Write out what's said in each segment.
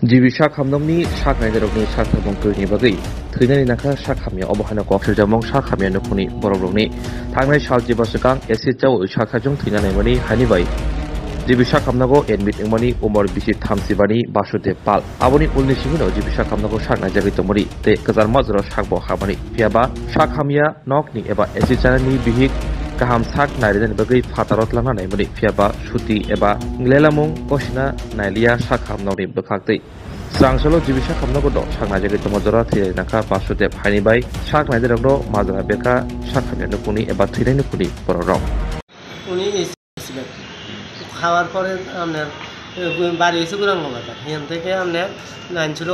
Jibi Shakhamnomni Shaknaidrogni Shakhabongkuni Bagi, Trinani Naka Shakhamia Obahana Kokshamong Shakhamia Nukuni Borogni, Tangai Shalji Basakang, Esitao Shakajung Trinanimani, Hanibai. Jibi Shakhamnago, and meeting money, Umar Bishi Tamsibani, Bashude Pal, Aboni Ulnishino, Jibi Shakhamnago Shaknajavitomori, the Kazarmazro Shakbo Hamani, Piaba, Shakhamia, Nokni, Eba Esitani Bihik. Kaham sak naiden bagi fatarot lana naimani fiaba shuti eba nglelamung kosina nailia sakham nori bekakti srangsolo jibisa khamnago do sakna jagi tomojora thire naka basudep haini bai sak naiden ro majra beka sakhamya nukuni eba thire nukuni pororok উনি এসেছিলেন খাওয়ার পরে আপনার বাড়ি এসে গুরাঙ্গ বাজার এখান থেকে আপনার লাইন ছিল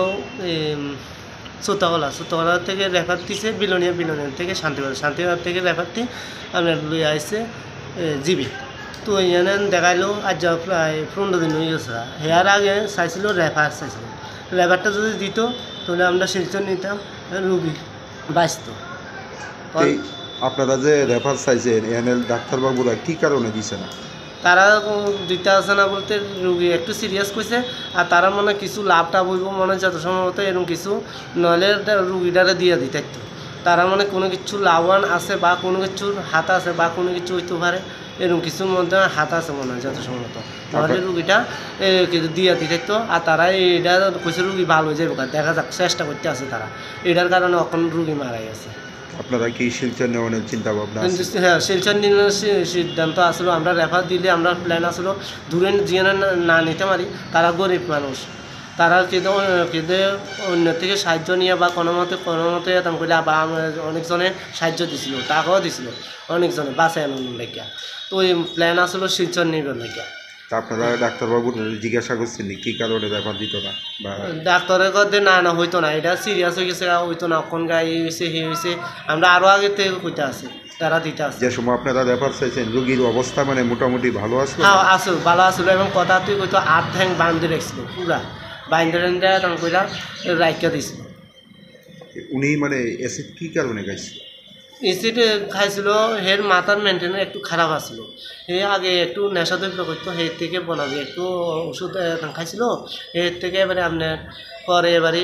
সুতকলা থেকে রেফার দিছে বিলোনিয়া থেকে শান্তিবাজার থেকে রেফার দিয়ে আপনার লইয়া আসছে জিবি তো এখানে দেখাইলো আজ প্রায় 15 দিন হয়ে গেছে হেয়ার আগে চাইছিল রেফার চাইছিল রেফারটা যদি দিত তাহলে আমরা শিলচর নিতাম রুগী বাঁচত। আপনারা যে রেফার চাইছেন এখানে ডাক্তারবাবুরা কী কারণে দিছে না? তারা দিতে আসে না বলতে রুগী একটু সিরিয়াস করছে আর তারা মনে কিছু লাভটা বলবো মনে যত সম্ভবত এরকম কিছু নইলে রুগীটারে দিয়ে দিতে একটু তারা মনে কোনো কিছু লাভবান আছে বা কোনো কিছুর হাত আছে বা কোনো কিছু হইতে পারে এরকম কিছুর মধ্যে হাত আছে মনে হয় যত সম্ভবত তাহলে রুগীটা দিয়ে দিতে তো আর তারা এটা কইছে রুগী ভালো হয়ে যাবে দেখা যাক চেষ্টা করতে আছে তারা এটার কারণে এখন রুগী মারা গেছে। আপনারা কি শিলচর নেওয়ার চিন্তা ভাবনা? হ্যাঁ, শিলচর নেওয়ার সিদ্ধান্ত আসলো আমরা রেফার দিলে আমরা প্ল্যান আসলো দূরে যে না নিতে পারি তারা গরিব মানুষ তারা কেঁদে অন্য থেকে সাহায্য নিয়ে বা কোনো মতে এরকম করলে বা অনেকজনে সাহায্য দিছিল টাকাও দিছিল অনেকজনে বাসায় আনার লেখা তো ওই প্ল্যান আসলো শিলচর নেবেন লেখা। আপনারা ডাক্তারবাবু জিজ্ঞাসা করছেন কী কারণে রেফার দিত না? ডাক্তারের কথা না হইতো না এটা সিরিয়াস হয়ে গেছে হইতো না কোন গায়ে হয়েছে হে হয়েছে আমরা আরও আগে থেকে কইতে আসি তারা দিতে আসে যে সময় আপনারা রেফার চাইছেন রোগীর অবস্থা মানে মোটামুটি ভালো আসলো? হ্যাঁ আসল ভালো আসলো এবং কথা তুই কইতো 8 ঠ্যাং বান্ধে রাখছিল পুরা বান্ধে তখন কইলা রাইকা দিছিল। উনি মানে অ্যাসিড কী কারণে গাইছিল? এসিড খাইছিল হের মাথার মেনটেন একটু খারাপ আসছিল হে আগে একটু নেশা দ্রব্য করতো হের থেকে বনাবে একটু ওষুধ খাইছিল এর থেকে এবারে আপনার পরে এবারে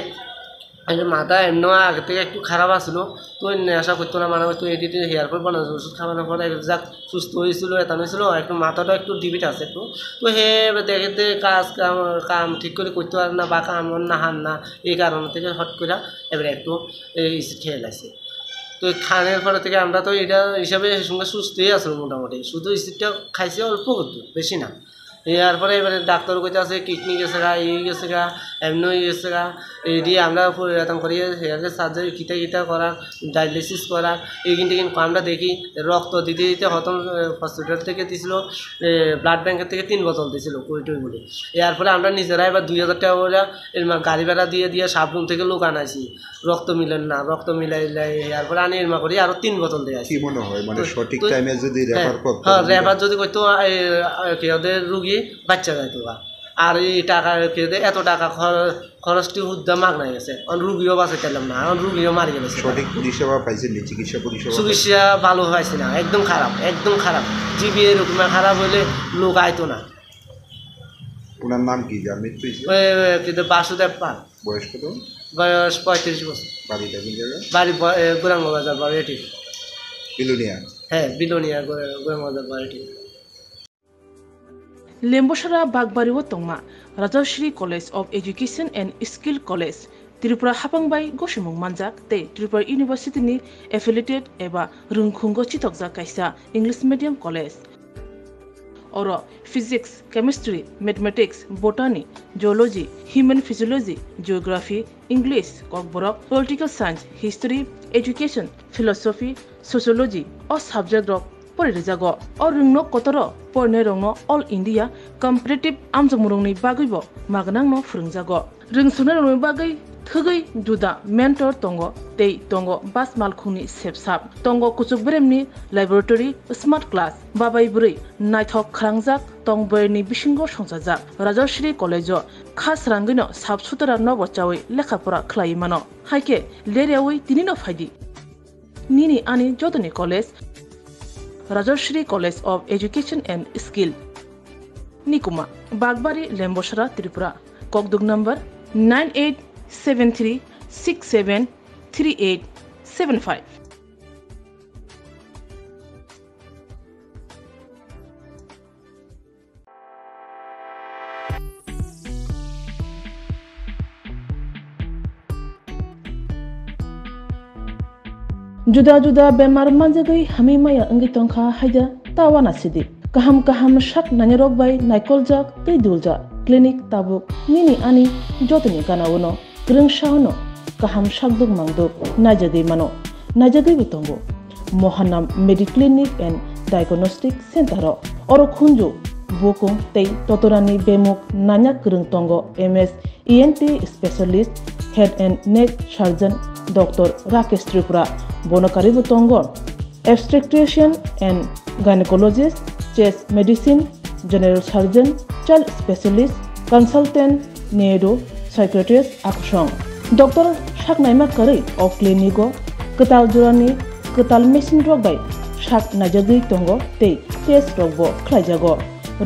মাথা এমন আগে থেকে একটু খারাপ আসলো তো নেশা করতো না মানে তো এটি হেয়ার পর বানাচ্ছে ওষুধ খাওয়ানোর পরে যাক সুস্থ হয়েছিল এটা হয়েছিল একটু মাথাটা একটু ডিবিট আছে একটু তো হে দেখে কাম ঠিক করে করতে পারে না বা কাম না হান না এই কারণ থেকে হট করে এবারে একটু খেয়ে লাগছে তো খানের পরে থেকে আমরা তো এটা হিসাবে সঙ্গে সুস্থই আসলো মোটামুটি শুধু স্টিকটা খাইছে অল্প করতো বেশি না এরপরে এবারে ডাক্তার কইতে আছে কিডনি গেছে গা গেছে গা এমনি গেছে গা এই দিয়ে আমরা এরকম করি হেয়ারের সার্জারি কিতা করা ডায়ালিসিস করা এইখান আমরা দেখি রক্ত দিতে হতম হসপিটাল থেকে দিছিল ব্লাড ব্যাংকের থেকে 3 বোতল দিয়েছিল কইটই বলে এরপরে আমরা নিজেরা এবার 2000 টাকা করে গাড়ি ভাড়া দিয়ে সাবরুম থেকে লোক আনাইছি রক্ত মিলেন না রক্ত মিলাই এরপরে আনি এরমা করি আরো 3 বোতল দিয়ে আসি। কি মনে হয় মানে সঠিক টাইমে যদি রেফার করতে হ্যাঁ রেফার যদি করতো ওদের রুগী বাচ্চা যাইতো আর এই টাকা এত টাকা খরচটি উদ্যম মাগনা গেছে রুগীও বাঁচাইতাম না রুগীও মারি গেছে। সঠিক পরিষেবা পাইছেন চিকিৎসা ভালো হয়েছে না একদম খারাপ জিবি এরকম খারাপ হইলে লোক আইতো না। ওনার নাম কি জানেন? কিন্তু বাসুদেব পাল। বয়স কত? বয়স 35 বছর। বাড়িটা কোন জায়গা? বাড়ি গুরাঙ্গ বাজার বাড়ি বিলোনিয়া। হ্যাঁ বিলোনিয়া গুরাঙ্গ বাজার বাড়ি। Lembosara Bagbariwo Tongma, Rajashri College of Education and Skill College, Tripura Hapangbai Goshimung Manjak, Te Tripura University ni affiliated eba Rungkhungo Chitokja Kaisa English Medium College. Oro Physics, Chemistry, Mathematics, Botany, Geology, Human Physiology, Geography, English, Kokborok, Political Science, History, Education, Philosophy, Sociology, or subject of Porizago, or Rungno Kotoro, Pornerongno, All India, Competitive Amzamurungni Bagibo, Maganangno Frungzago, Ringsunarung Bagai, Tugai, Duda, Mentor Tongo, Tei Tongo, Bas Malkuni Sepsap, Tongo Kusubremni, Laboratory, Smart Class, Babai Buri, Nighthawk Krangzak, Tong Berni Bishingo Shonsazak, Rajashri College, Khas Rangino, Subsutara Novochawi, Lekapura Klaimano, Haike, Leriawi, Tinino Fadi, Nini Ani Jodani College, Rajashri College of Education and Skill, Nikuma, Bagbari, Lembosara, Tripura, Kokdug number 9873673875. Juda-juda bemar manjagai hami maya engi tongkha haida tawana sidi. Kaham shak nanyarok bai naikoljak tei dulja klinik tabuk nini ani jotni ganawono grengshawno kaham shakduk mangduk najagei mano najagei bitongo Mohanam Mediclinic and Diagnostic Center oro khunju bukung tei totorani bemuk nanyak greng tongo MS ENT specialist head and neck surgeon Dr. Rakesh Tripura bonokari butongo obstetrician and gynecologist chest medicine general surgeon child specialist consultant neuro psychiatrist aksong Dr. Shaknaima Kari of Clinico Ketal Jurani Ketal Machine Drug by Shak Najagi Tongo Te Test Drogbo Klajago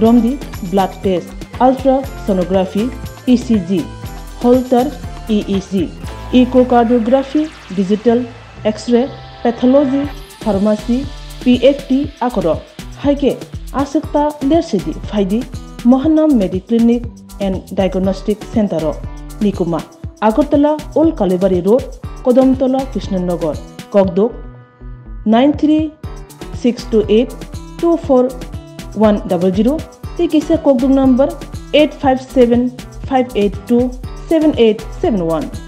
Romdi Blood Test Ultrasonography ECG Holter EEG Echocardiography Digital X-ray Pathology Pharmacy PFT Akoro Haike Asikta Lersidi Faidi Mohanam Mediclinic and Diagnostic Center Nikuma Agartala Old Kalibari Road Kodamtola Krishnanagar Kogdok 93628241100 Tikisa Kogdok number 8575827871